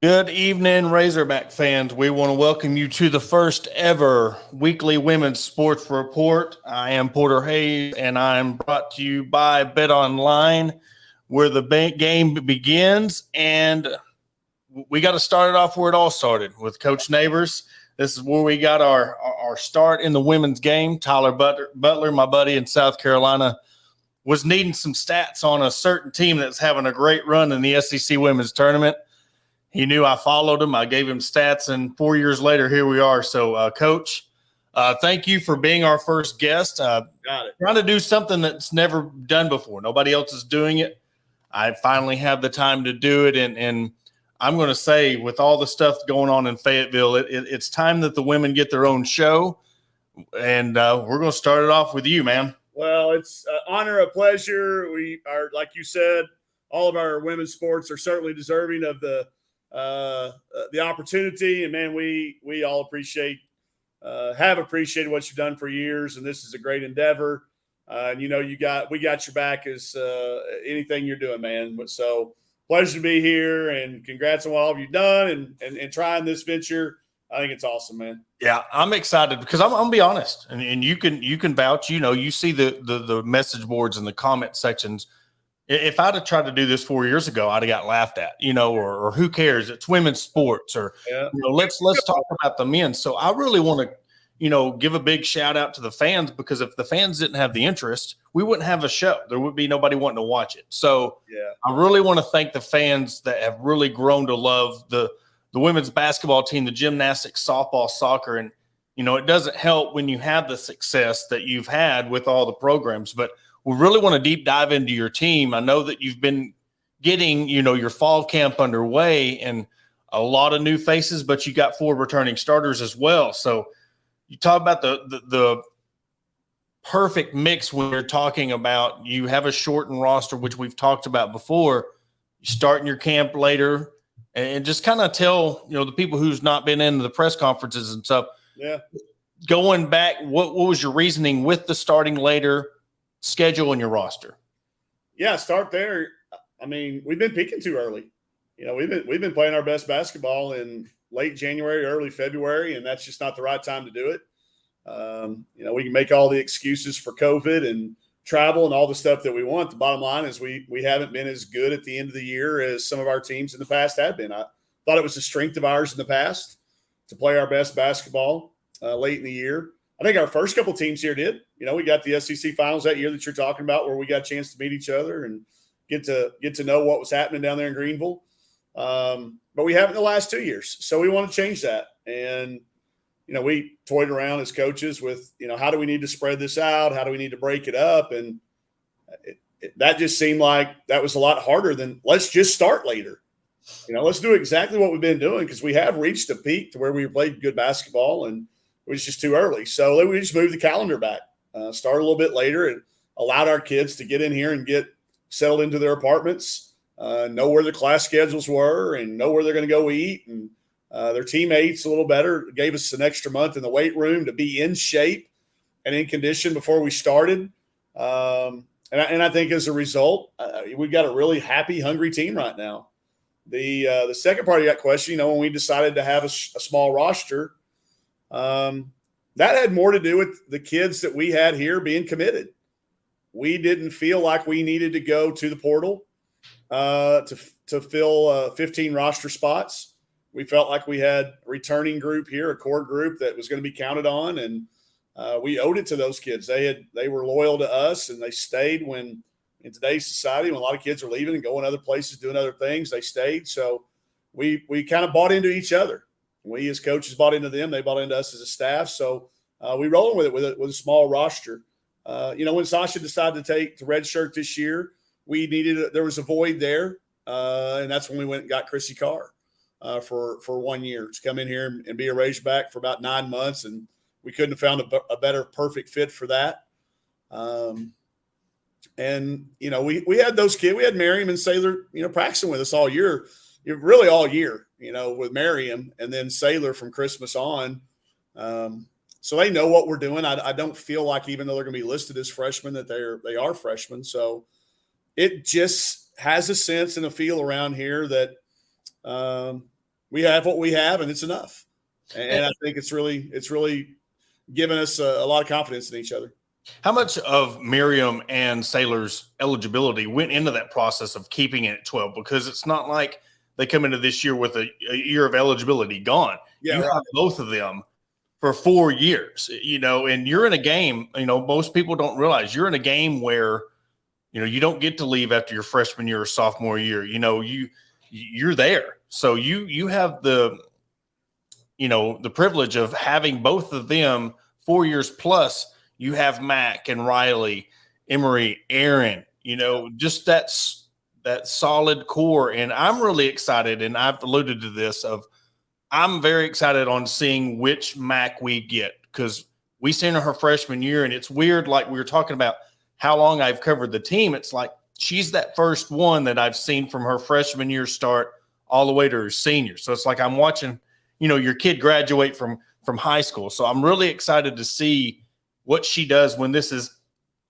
Good evening, Razorback fans. We want to welcome you to the first ever weekly women's sports report. I am Porter Hayes, and I am brought to you by Bet Online, where the game begins. And we got to start it off where it all started with Coach Neighbors. This is where we got our start in the women's game. Tyler Butler, my buddy in South Carolina, was needing some stats on a certain team that's having a great run in the SEC women's tournament. He knew I followed him. I gave him stats, and 4 years later, here we are. So, Coach, thank you for being our first guest. Got it. Trying to do something that's never done before. Nobody else is doing it. I finally have the time to do it, and I'm going to say, with all the stuff going on in Fayetteville, it's time that the women get their own show, and we're going to start it off with you, man. Well, it's an honor, a pleasure. We are, like you said, all of our women's sports are certainly deserving of the opportunity, and man, we all have appreciated what you've done for years, and this is a great endeavor. And we got your back as anything you're doing, man. So pleasure to be here, and congrats on what all you've done and trying this venture. I think it's awesome, man. Yeah, I'm excited because I'm gonna be honest, and you can vouch. You see the message boards and the comment sections. If I'd have tried to do this 4 years ago, I'd have got laughed at, or who cares? It's women's sports, or let's talk about the men. So I really want to, give a big shout out to the fans, because if the fans didn't have the interest, we wouldn't have a show. There would be nobody wanting to watch it. So I really want to thank the fans that have really grown to love the women's basketball team, the gymnastics, softball, soccer, and it doesn't help when you have the success that you've had with all the programs, but we really want to deep dive into your team. I know that you've been getting, your fall camp underway and a lot of new faces, but you got 4 returning starters as well. So you talk about the perfect mix when you're talking about you have a shortened roster, which we've talked about before. You start in your camp later and just kind of tell, the people who's not been in the press conferences and stuff. Yeah. Going back, what was your reasoning with the starting later schedule in your roster? Yeah, start there. I mean, we've been peaking too early. We've been playing our best basketball in late January, early February, and that's just not the right time to do it. We can make all the excuses for COVID and travel and all the stuff that we want. The bottom line is we haven't been as good at the end of the year as some of our teams in the past have been. I thought it was a strength of ours in the past to play our best basketball late in the year. I think our first couple teams here did. We got the SEC finals that year that you're talking about, where we got a chance to meet each other and get to know what was happening down there in Greenville. But we haven't in the last 2 years. So we want to change that. And, we toyed around as coaches with, how do we need to spread this out? How do we need to break it up? And that just seemed like that was a lot harder than let's just start later. Let's do exactly what we've been doing, because we have reached a peak to where we played good basketball, and it was just too early. So we just moved the calendar back, started a little bit later, and allowed our kids to get in here and get settled into their apartments, know where their class schedules were and know where they're going to go eat, and their teammates a little better. It gave us an extra month in the weight room to be in shape and in condition before we started. And I think as a result, we've got a really happy, hungry team right now. The second part of that question, when we decided to have a small roster, that had more to do with the kids that we had here being committed. We didn't feel like we needed to go to the portal to fill 15 roster spots. We felt like we had a returning group here, a core group that was going to be counted on, and we owed it to those kids. They were loyal to us, and they stayed when in today's society, when a lot of kids are leaving and going other places, doing other things, they stayed. So we kind of bought into each other. We as coaches bought into them. They bought into us as a staff. So we rolling with it with a small roster. When Sasha decided to redshirt this year, there was a void there. And that's when we went and got Chrissy Carr for 1 year to come in here and be a Razorback for about 9 months. And we couldn't have found a better perfect fit for that. We had those kids. We had Miriam and Sailor, practicing with us all year, really all year, with Miriam and then Sailor from Christmas on. So they know what we're doing. I don't feel like, even though they're going to be listed as freshmen, that they are freshmen. So it just has a sense and a feel around here that we have what we have, and it's enough. And I think it's really given us a lot of confidence in each other. How much of Miriam and Saylor's eligibility went into that process of keeping it at 12? Because it's not like they come into this year with a year of eligibility gone. Yeah, you right. have both of them for 4 years, and you're in a game, most people don't realize you're in a game where, you don't get to leave after your freshman year or sophomore year. You're there. So you have the privilege of having both of them 4 years plus. You have Mac and Riley, Emery, Aaron, just that solid core. And I'm really excited. And I've alluded to this I'm very excited on seeing which Mac we get, because we seen her freshman year, and it's weird. Like we were talking about how long I've covered the team. It's like she's that first one that I've seen from her freshman year start all the way to her senior. So it's like I'm watching, your kid graduate from high school. So I'm really excited to see what she does when this is.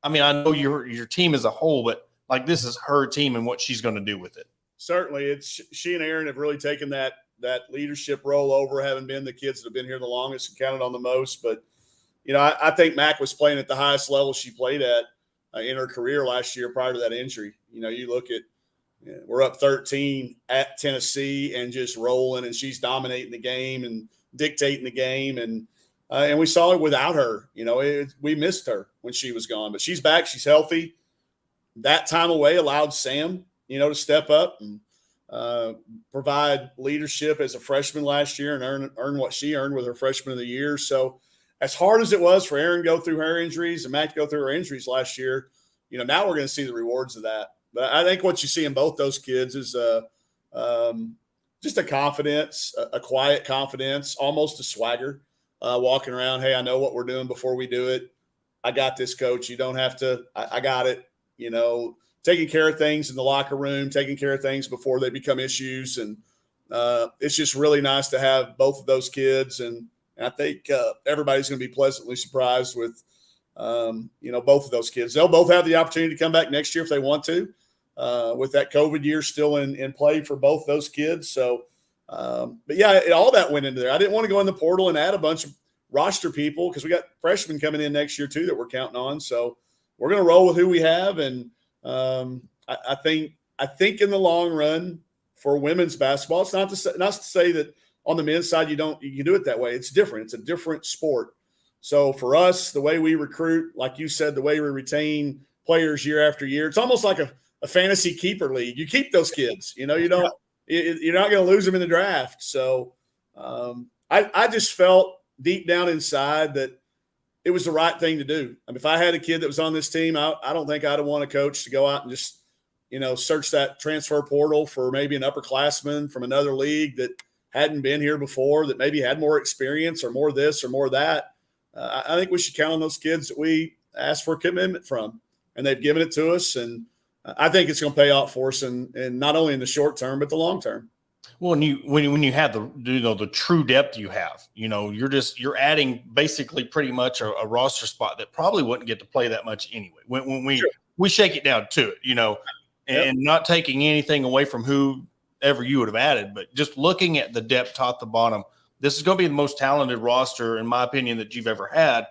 I mean, I know your team as a whole, but like this is her team and what she's going to do with it. Certainly, it's she and Aaron have really taken that leadership role over, having been the kids that have been here the longest and counted on the most. But I think Mac was playing at the highest level she played at in her career last year prior to that injury. You look at, we're up 13 at Tennessee and just rolling, and she's dominating the game and dictating the game. And we saw it without her. We missed her when she was gone, but she's back. She's healthy. That time away allowed Sam, to step up and provide leadership as a freshman last year and earn what she earned with her freshman of the year. So as hard as it was for Aaron to go through her injuries and Matt to go through her injuries last year, now we're going to see the rewards of that. But I think what you see in both those kids is just a confidence, a quiet confidence, almost a swagger, walking around. Hey, I know what we're doing before we do it. I got this, coach. You don't have to. I got it. Taking care of things in the locker room, taking care of things before they become issues. And it's just really nice to have both of those kids. And I think everybody's going to be pleasantly surprised with, both of those kids. They'll both have the opportunity to come back next year if they want to, with that COVID year still in play for both those kids. So, but yeah, all that went into there. I didn't want to go in the portal and add a bunch of roster people because we got freshmen coming in next year too that we're counting on. So we're going to roll with who we have. And I think in the long run for women's basketball, it's not to say that on the men's side you can do it that way. It's different. It's a different sport. So for us, the way we recruit, like you said, the way we retain players year after year, it's almost like a fantasy keeper league. You keep those kids. You're not going to lose them in the draft. So I just felt deep down inside that it was the right thing to do. I mean, if I had a kid that was on this team, I don't think I'd have want a coach to go out and just, search that transfer portal for maybe an upperclassman from another league that hadn't been here before, that maybe had more experience or more this or more that. I think we should count on those kids that we asked for a commitment from, and they've given it to us. And I think it's going to pay off for us, and not only in the short term, but the long term. Well, and when you have the true depth you have, you're adding basically pretty much a roster spot that probably wouldn't get to play that much anyway. When we shake it down to it, and not taking anything away from whoever you would have added, but just looking at the depth top to bottom, this is going to be the most talented roster, in my opinion, that you've ever had.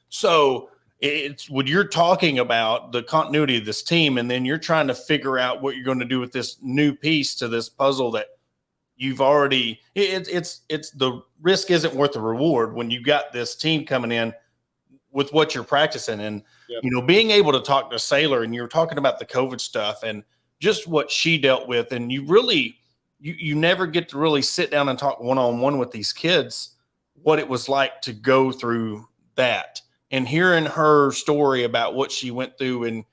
So it's when you're talking about the continuity of this team, and then you're trying to figure out what you're going to do with this new piece to this puzzle that you've already it's the risk isn't worth the reward when you got this team coming in with what you're practicing. And being able to talk to Saylor, and you're talking about the COVID stuff and just what she dealt with, and you really you never get to really sit down and talk one-on-one with these kids what it was like to go through that, and hearing her story about what she went through. And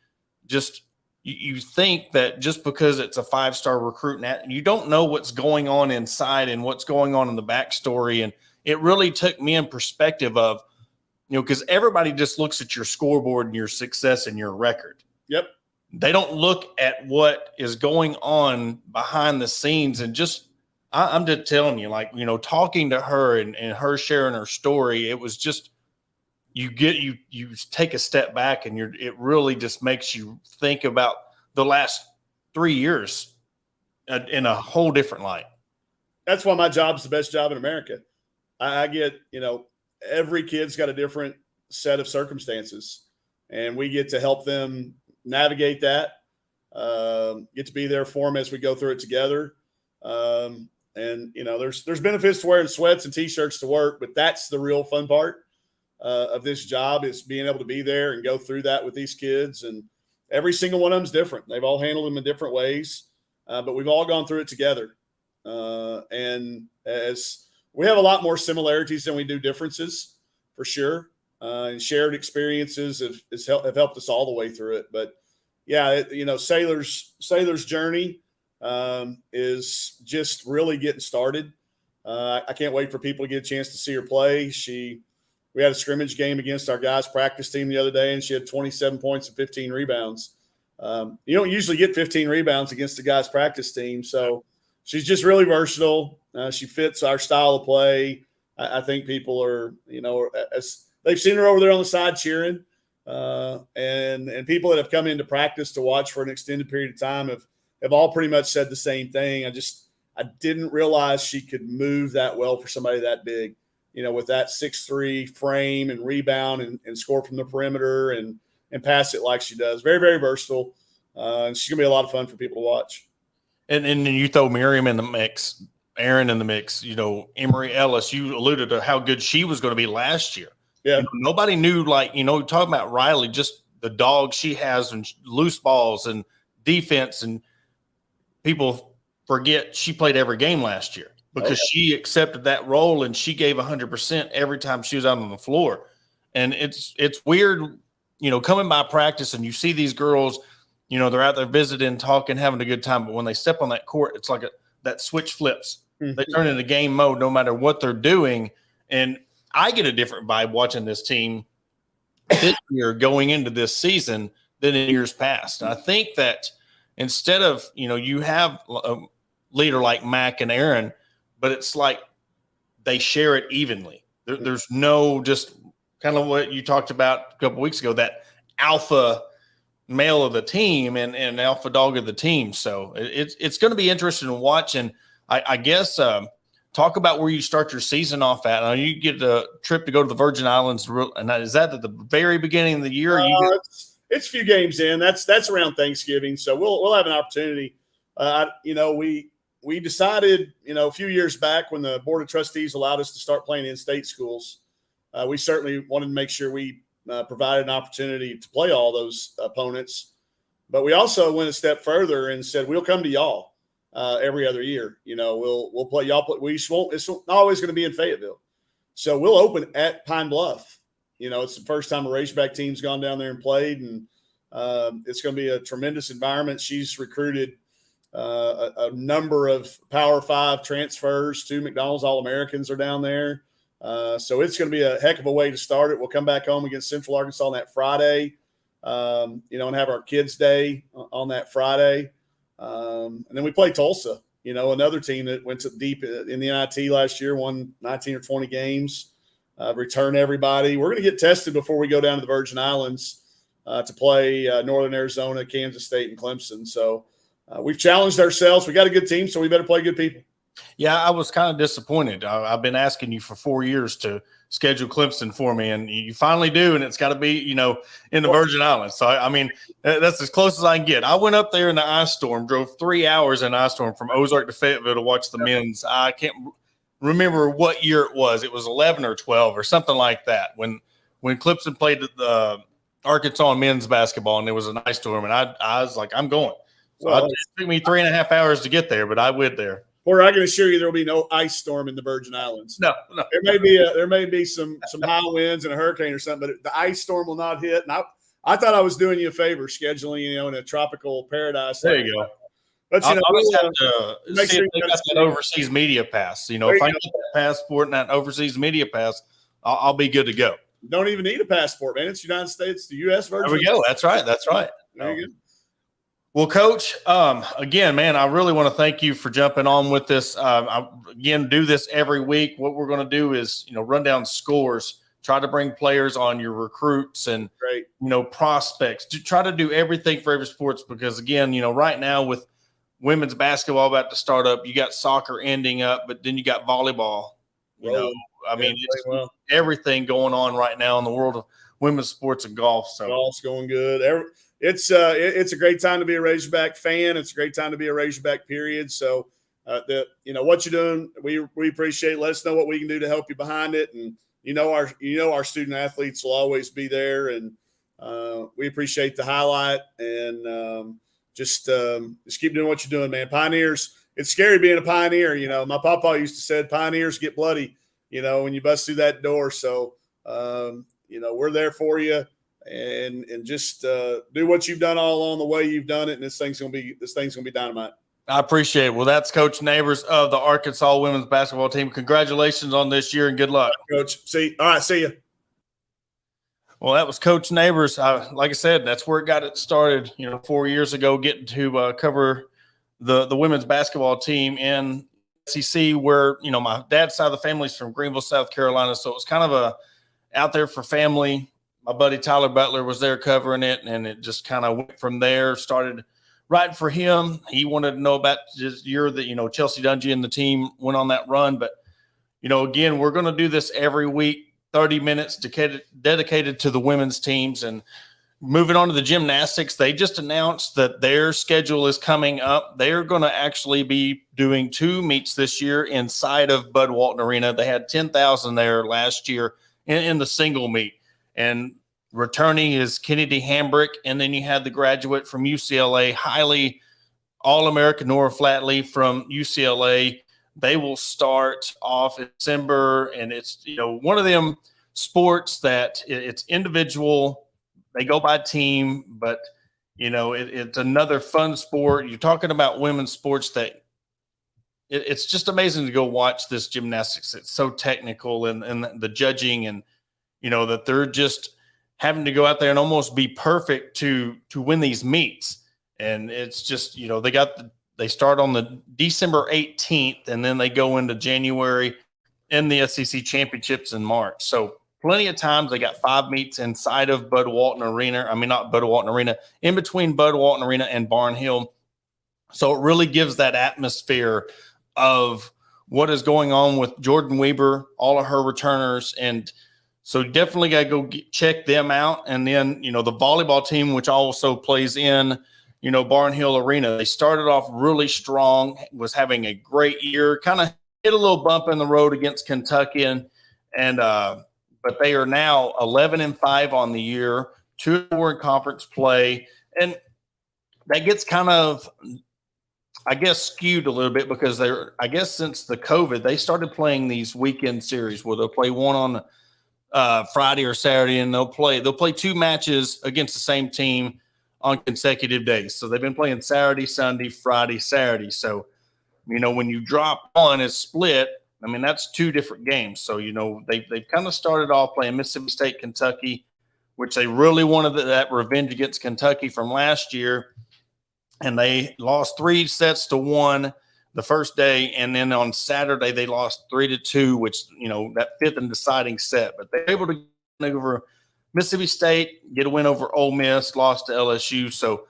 just you think that just because it's a 5-star recruit, and you don't know what's going on inside and what's going on in the backstory. And it really took me in perspective of, because everybody just looks at your scoreboard and your success and your record. Yep. They don't look at what is going on behind the scenes. And just, I'm just telling you, like, talking to her and her sharing her story, it was just, you take a step back, and it really just makes you think about the last 3 years in a whole different light. that's why my job's the best job in America. I get, every kid's got a different set of circumstances, and we get to help them navigate that. Get to be there for them as we go through it together. And there's benefits to wearing sweats and t-shirts to work, but that's the real fun part of this job, is being able to be there and go through that with these kids. And every single one of them's different. They've all handled them in different ways, but we've all gone through it together. And as we have a lot more similarities than we do differences, for sure. And shared experiences have helped us all the way through it. But yeah, Sailor's journey is just really getting started. I can't wait for people to get a chance to see her play. We had a scrimmage game against our guys' practice team the other day, and she had 27 points and 15 rebounds. You don't usually get 15 rebounds against the guys' practice team. So she's just really versatile. She fits our style of play. I think people are, as they've seen her over there on the side cheering, and people that have come into practice to watch for an extended period of time have all pretty much said the same thing. I didn't realize she could move that well for somebody that big, with that 6'3" frame and rebound and score from the perimeter and pass it like she does. Very, very versatile. And she's going to be a lot of fun for people to watch. And then you throw Miriam in the mix, Aaron in the mix, Emory Ellis. You alluded to how good she was going to be last year. Yeah. Nobody knew, talking about Riley, just the dog she has and loose balls and defense, and people forget she played every game last year because she accepted that role and she gave 100% every time she was out on the floor. And it's weird, coming by practice and you see these girls, they're out there visiting, talking, having a good time. But when they step on that court, it's like that switch flips. Mm-hmm. They turn into game mode no matter what they're doing. And I get a different vibe watching this team this year going into this season than in years past. And I think that instead of, you have a leader like Mac and Aaron, but it's like they share it evenly. There's no, just kind of what you talked about a couple weeks ago, that alpha male of the team and alpha dog of the team. So it's going to be interesting to watch. And I guess talk about where you start your season off at. Now you get a trip to go to the Virgin Islands, and is that at the very beginning of the year? It's a few games in. That's around Thanksgiving, so we'll have an opportunity. We decided, a few years back when the Board of Trustees allowed us to start playing in-state schools, we certainly wanted to make sure we provided an opportunity to play all those opponents. But we also went a step further and said, we'll come to y'all every other year. We'll play y'all. It's not always going to be in Fayetteville. So we'll open at Pine Bluff. It's the first time a Razorback team's gone down there and played, and it's going to be a tremendous environment. She's recruited a number of Power 5 transfers. 2 McDonald's All-Americans are down there. So it's going to be a heck of a way to start it. We'll come back home against Central Arkansas on that Friday, and have our kids' day on that Friday. And then we play Tulsa, another team that went to deep in the NIT last year, won 19 or 20 games, return everybody. We're going to get tested before we go down to the Virgin Islands to play Northern Arizona, Kansas State, and Clemson. So we've challenged ourselves. We got a good team, so we better play good people. Yeah, I was kind of disappointed. I've been asking you for 4 years to schedule Clemson for me, and you finally do, and it's got to be, in the Virgin Islands. So, that's as close as I can get. I went up there in the ice storm, drove 3 hours in ice storm from Ozark to Fayetteville to watch the men's. I can't remember what year it was. It was 11 or 12 or something like that when Clemson played the Arkansas men's basketball, and there was an ice storm, and I was like, I'm going. So it took me 3.5 hours to get there, but I went there. Or I can assure you there will be no ice storm in the Virgin Islands. No. There may be some high winds and a hurricane or something, but the ice storm will not hit. And I thought I was doing you a favor scheduling, in a tropical paradise. There you go. But I'll have to make sure you got that overseas media pass. If I get that passport and that overseas media pass, I'll be good to go. Don't even need a passport, man. It's United States, the U.S. Virgin. There we go. That's right. There you go. Well, Coach, again, man, I really want to thank you for jumping on with this. Again, do this every week. What we're going to do is, run down scores, try to bring players on, your recruits and, prospects, to try to do everything for every sports because, again, right now with women's basketball about to start up. You got soccer ending up, but then you got volleyball. You know, I mean, it's everything going on right now in the world of women's sports and golf. So golf's going good. It's a great time to be a Razorback fan. It's a great time to be a Razorback, period. So what you're doing, we appreciate. Let us know what we can do to help you behind it. And our student athletes will always be there, and we appreciate the highlight. And just keep doing what you're doing, man. Pioneers. It's scary being a Pioneer. My papa used to say Pioneers get bloody, when you bust through that door. So we're there for you, and just do what you've done all along the way you've done it. And this thing's gonna be dynamite. I appreciate it. Well, that's Coach Neighbors of the Arkansas women's basketball team. Congratulations on this year and good luck. Coach. See you. Well, that was Coach Neighbors. Like I said, that's where it got it started, 4 years ago, getting to cover the women's basketball team in SEC, where, my dad's side of the family is from Greenville, South Carolina. So it was kind of out there for family. My buddy Tyler Butler was there covering it, and it just kind of went from there, started writing for him. He wanted to know about this year that, Chelsea Dungy and the team went on that run. But, again, we're going to do this every week, 30 minutes dedicated to the women's teams. And moving on to the gymnastics, they just announced that their schedule is coming up. They're going to actually be doing 2 meets this year inside of Bud Walton Arena. They had 10,000 there last year in the single meet. And returning is Kennedy Hambrick, and then you had the graduate from UCLA, highly All-American Nora Flatley from UCLA. They will start off in December, and it's one of them sports that it's individual. They go by team, but it's another fun sport. You're talking about women's sports that it's just amazing to go watch this gymnastics. It's so technical, and the judging, and that they're just having to go out there and almost be perfect to win these meets. And it's just, they start on the December 18th, and then they go into January in the SEC championships in March. So plenty of times. They got 5 meets inside of Bud Walton Arena. I mean, not Bud Walton Arena, in between Bud Walton Arena and Barnhill. So it really gives that atmosphere of what is going on with Jordan Weber, all of her returners. And so definitely got to go check them out. And then, the volleyball team, which also plays in, Barnhill Arena. They started off really strong, was having a great year, kind of hit a little bump in the road against Kentucky. But they are now 11-5 on the year, 2-4 in conference play. And that gets kind of, skewed a little bit because since the COVID, they started playing these weekend series where they'll play one on Friday or Saturday, and they'll play 2 matches against the same team on consecutive days. So they've been playing Saturday, Sunday, Friday, Saturday. So, when you drop one, it's split. I mean, that's 2 different games. So, they've kind of started off playing Mississippi State, Kentucky, which they really wanted that revenge against Kentucky from last year. And they lost 3-1 the first day. And then on Saturday, they lost 3-2, which, that 5th and deciding set. But they were able to get over Mississippi State, get a win over Ole Miss, lost to LSU. So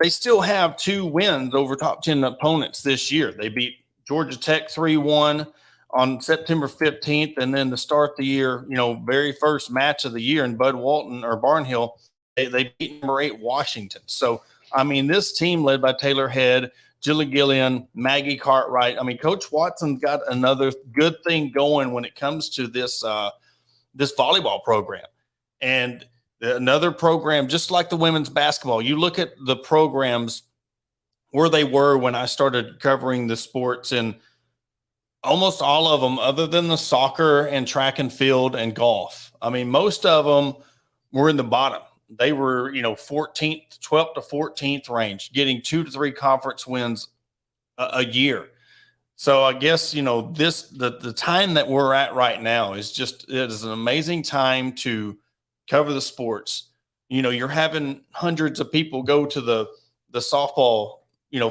they still have 2 wins over top 10 opponents this year. They beat Georgia Tech 3-1 on September 15th. And then to start the year, very first match of the year in Bud Walton or Barnhill, they beat number 8 Washington. So, I mean, this team led by Taylor Head, Jillian Gillian, Maggie Cartwright. I mean, Coach Watson's got another good thing going when it comes to this volleyball program. And another program, just like the women's basketball, you look at the programs where they were when I started covering the sports, and almost all of them, other than the soccer and track and field and golf, I mean, most of them were in the bottom. They were, 14th, 12th to 14th range, getting 2 to 3 conference wins a year. So I guess, the time that we're at right now is it is an amazing time to cover the sports. You're having hundreds of people go to the softball,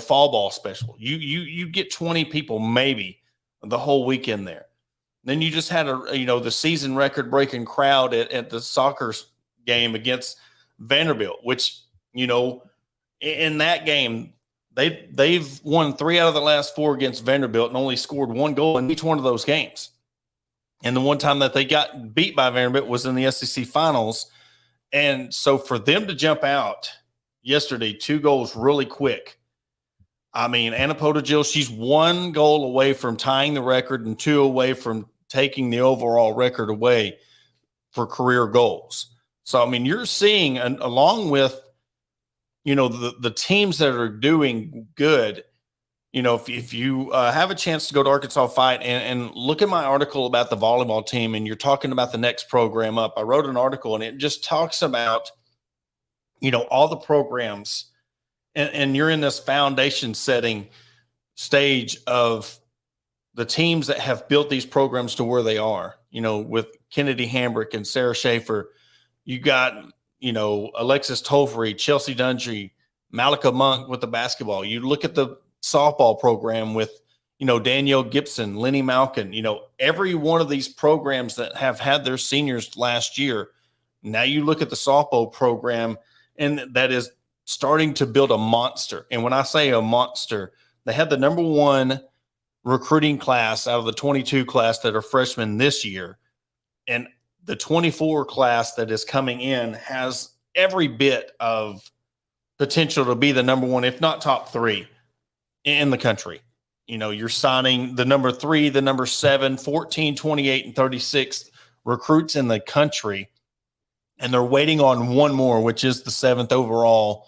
fall ball special. You get 20 people maybe the whole weekend there. Then you just had the season record breaking crowd at the soccer game against Vanderbilt, which, in that game, they've won 3 out of the last 4 against Vanderbilt and only scored 1 goal in each one of those games. And the one time that they got beat by Vanderbilt was in the SEC finals. And so for them to jump out yesterday, 2 goals really quick. I mean, Anna Potagil, she's 1 goal away from tying the record and 2 away from taking the overall record away for career goals. So, I mean, you're seeing, along with, the teams that are doing good, if you have a chance to go to Arkansas Fight and look at my article about the volleyball team, and you're talking about the next program up, I wrote an article and it just talks about, all the programs, and you're in this foundation setting stage of the teams that have built these programs to where they are, with Kennedy Hambrick and Sarah Schaefer. You got, Alexis Tolfrey, Chelsea Dundry, Malika Monk with the basketball. You look at the softball program with, Danielle Gibson, Lenny Malkin, every one of these programs that have had their seniors last year. Now you look at the softball program, and that is starting to build a monster. And when I say a monster, they had the number 1 recruiting class out of the 22 class that are freshmen this year. And the 24 class that is coming in has every bit of potential to be the number 1, if not top 3 in the country. You're signing the number 3, the number 7, 14, 28, and 36 recruits in the country. And they're waiting on 1 more, which is the 7th overall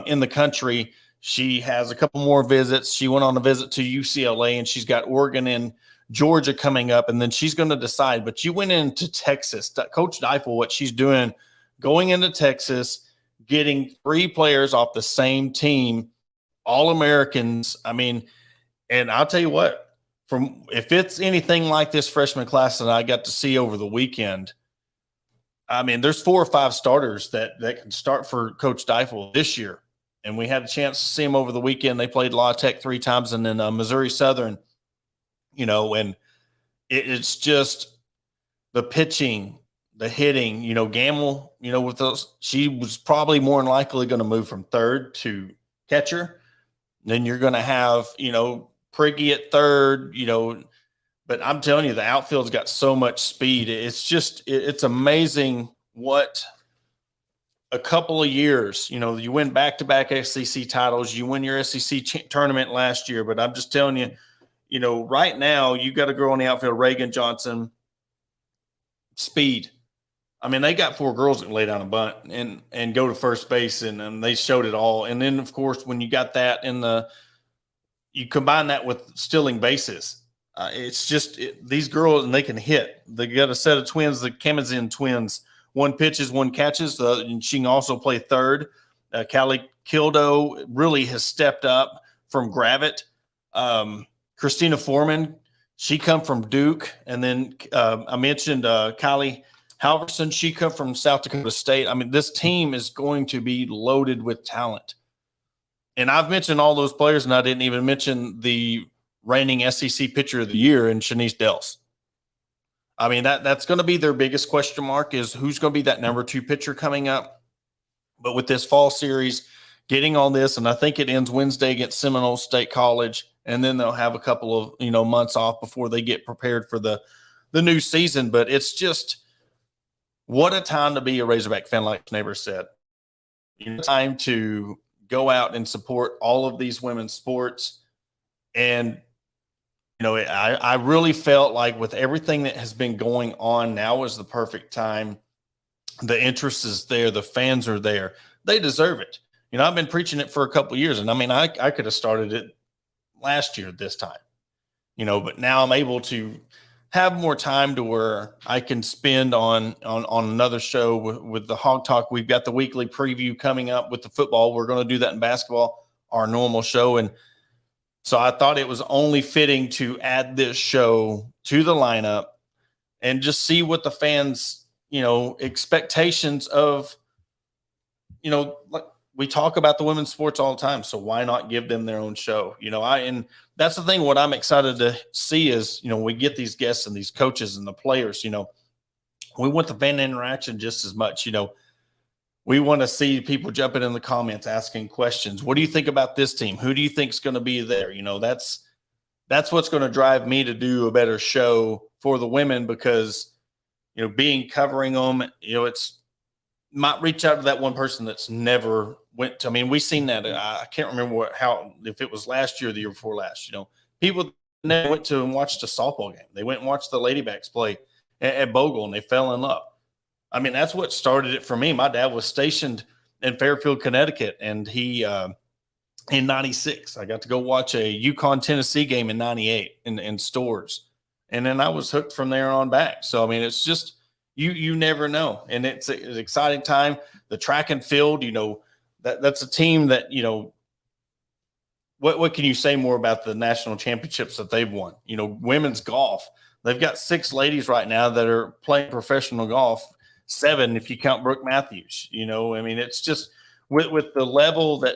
in the country. She has a couple more visits. She went on a visit to UCLA, and she's got Oregon and Georgia coming up, and then she's going to decide. But you went into Texas. Coach Deifel, what she's doing, going into Texas, getting 3 players off the same team, All-Americans. I mean, and I'll tell you what, if it's anything like this freshman class that I got to see over the weekend, I mean, there's 4 or 5 starters that can start for Coach Deifel this year. And we had a chance to see them over the weekend. They played La Tech 3 times, and then Missouri Southern, and it's just the pitching, the hitting, Gamble, with those, she was probably more than likely going to move from 3rd to catcher. Then you're going to have, Priggy at 3rd, but I'm telling you, the outfield's got so much speed. It's just, it's amazing what a couple of years, you win back-to-back SEC titles, you win your SEC tournament last year, but I'm just telling you, right now you got a girl in the outfield, Reagan Johnson, speed. I mean, they got 4 girls that can lay down a bunt and go to first base, and they showed it all. And then, of course, when you got that you combine that with stealing bases. It's just these girls, and they can hit. They got a set of twins, the Kamazin twins. 1 pitches, 1 catches. And she can also play 3rd. Callie Kildo really has stepped up from Gravett. Christina Foreman, she come from Duke. And then I mentioned Kylie Halverson. She come from South Dakota State. I mean, this team is going to be loaded with talent. And I've mentioned all those players, and I didn't even mention the reigning SEC pitcher of the year in Shanice Dells. I mean, that's going to be their biggest question mark, is who's going to be that number 2 pitcher coming up. But with this fall series, getting all this, and I think it ends Wednesday against Seminole State College, and then they'll have a couple of months off before they get prepared for the new season. But it's just, what a time to be a Razorback fan, like Neighbor said. Time to go out and support all of these women's sports. And I really felt like with everything that has been going on, now is the perfect time. The interest is there. The fans are there. They deserve it. I've been preaching it for a couple of years, and I mean, I could have started it last year this time, but now I'm able to have more time to where I can spend on another show with the Hog Talk. We've got the weekly preview coming up with the football. We're going to do that in basketball, our normal show. And so I thought it was only fitting to add this show to the lineup and just see what the fans, expectations of, like we talk about the women's sports all the time. So why not give them their own show? And that's the thing. What I'm excited to see is, we get these guests and these coaches and the players, we want the fan interaction just as much. We want to see people jumping in the comments, asking questions. What do you think about this team? Who do you think is going to be there? That's what's going to drive me to do a better show for the women, because, covering them, it's might reach out to that one person that's never went to. I mean, we've seen that. I can't remember if it was last year or the year before last. People never went to and watched a softball game. They went and watched the Ladybacks play at Bogle, and they fell in love. I mean, that's what started it for me. My dad was stationed in Fairfield, Connecticut, and he in '96, I got to go watch a Yukon, Tennessee game in '98 in stores, and then I was hooked from there on back. So I mean, it's just you never know, and it's an exciting time. The track and field, that's a team that what can you say more about the national championships that they've won? Women's golf, they've got 6 ladies right now that are playing professional golf. 7 if you count Brooke Matthews. I mean, it's just with the level that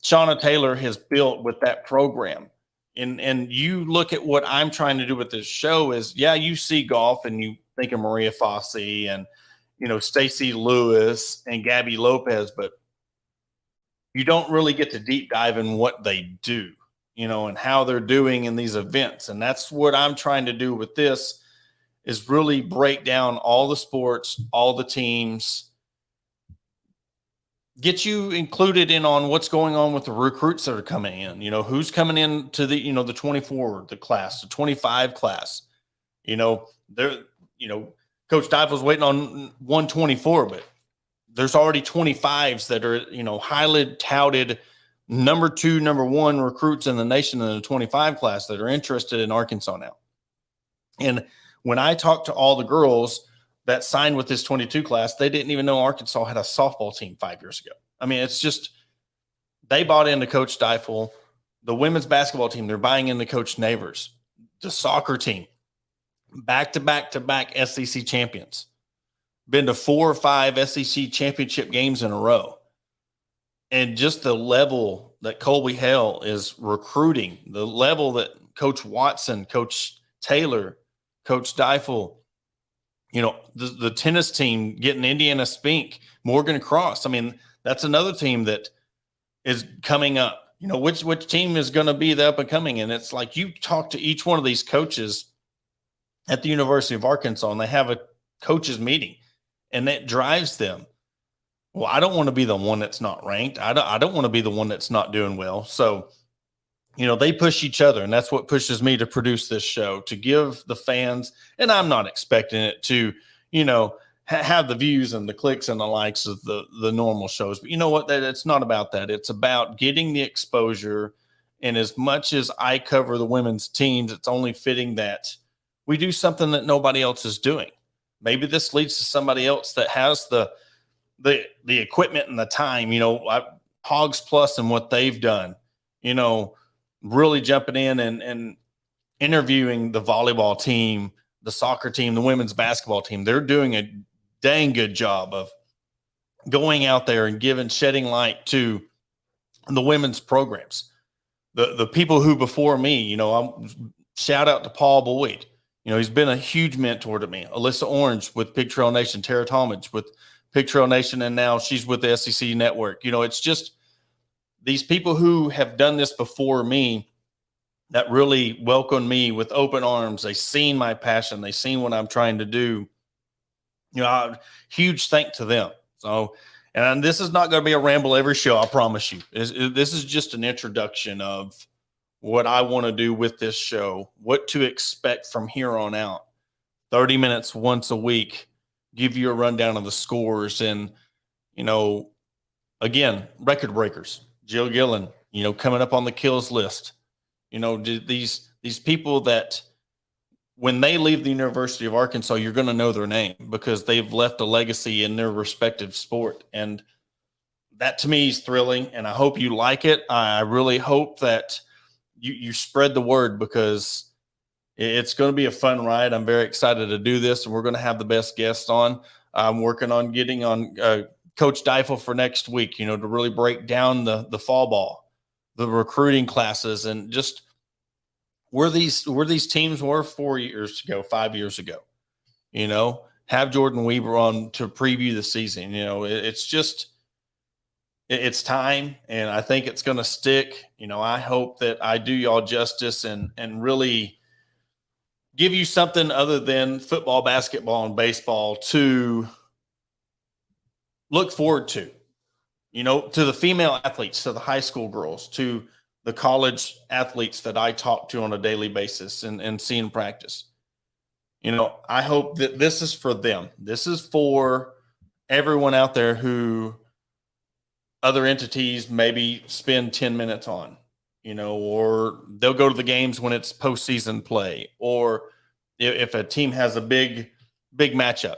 Shauna Taylor has built with that program. And you look at what I'm trying to do with this show is, you see golf and you think of Maria Fossey and, Stacey Lewis and Gabby Lopez, but you don't really get to deep dive in what they do, and how they're doing in these events. And that's what I'm trying to do with this, is really break down all the sports, all the teams, get you included in on what's going on with the recruits that are coming in. Who's coming in to the, the 24, the class, the 25 class. Coach Deifel's waiting on 124, but there's already 25s that are, highly touted number 2, number 1 recruits in the nation in the 25 class that are interested in Arkansas now. And when I talked to all the girls that signed with this 22 class, they didn't even know Arkansas had a softball team 5 years ago. I mean, it's just, they bought into Coach Deifel. The women's basketball team, they're buying into Coach Neighbors. The soccer team, back-to-back SEC champions. Been to 4 or 5 SEC championship games in a row. And just the level that Colby Hale is recruiting, the level that Coach Watson, Coach Taylor, Coach Deifel, the tennis team getting Indiana Spink, Morgan Cross. I mean, that's another team that is coming up. Which team is going to be the up and coming? And it's like, you talk to each one of these coaches at the University of Arkansas, and they have a coaches meeting, and that drives them. Well, I don't want to be the one that's not ranked. I don't want to be the one that's not doing well. So, they push each other, and that's what pushes me to produce this show, to give the fans, and I'm not expecting it to, have the views and the clicks and the likes of the normal shows. But you know what? It's not about that. It's about getting the exposure. And as much as I cover the women's teams, it's only fitting that we do something that nobody else is doing. Maybe this leads to somebody else that has the equipment and the time, Hogs Plus and what they've done, really jumping in and interviewing the volleyball team, the soccer team, the women's basketball team. They're doing a dang good job of going out there and shedding light to the women's programs. The people who before me, shout out to Paul Boyd. He's been a huge mentor to me. Alyssa Orange with Pig Trail Nation, Tara Talmadge with Pig Trail Nation, and now she's with the SEC Network. It's just these people who have done this before me that really welcomed me with open arms. They seen my passion. They seen what I'm trying to do. Huge thank to them. So, and this is not going to be a ramble every show, I promise you. This is just an introduction of what I want to do with this show, what to expect from here on out. 30 minutes once a week, give you a rundown of the scores. And, again, record breakers. Jill Gillen, coming up on the kills list. These people that when they leave the University of Arkansas, you're going to know their name because they've left a legacy in their respective sport. And that to me is thrilling, and I hope you like it. I really hope that you spread the word, because it's going to be a fun ride. I'm very excited to do this, and we're going to have the best guests on. I'm working on getting on Coach Deifel for next week, to really break down the fall ball, the recruiting classes, and just where these teams were 4 years ago, 5 years ago. have Jordan Weaver on to preview the season. It's time, and I think it's going to stick. I hope that I do y'all justice and really give you something other than football, basketball, and baseball to look forward to. To the female athletes, to the high school girls, to the college athletes that I talk to on a daily basis and see in practice. I hope that this is for them. This is for everyone out there who other entities maybe spend 10 minutes on, or they'll go to the games when it's postseason play, or if a team has a big matchup.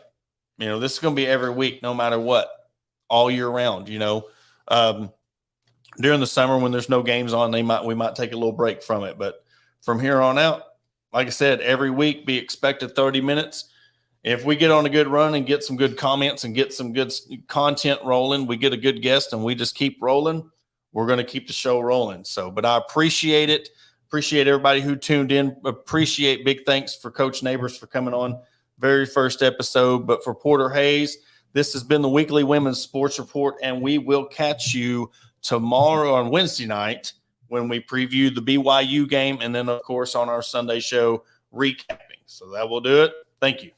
This is going to be every week, no matter what, all year round. During the summer when there's no games on, we might take a little break from it, but from here on out, like I said, every week be expected 30 minutes. If we get on a good run and get some good comments and get some good content rolling, we get a good guest and we just keep rolling, we're going to keep the show rolling. But I appreciate it. Appreciate everybody who tuned in. Appreciate big thanks for Coach Neighbors for coming on very first episode. But for Porter Hayes, this has been the weekly Women's Sports Report, and we will catch you tomorrow on Wednesday night when we preview the BYU game, and then, of course, on our Sunday show recapping. So that will do it. Thank you.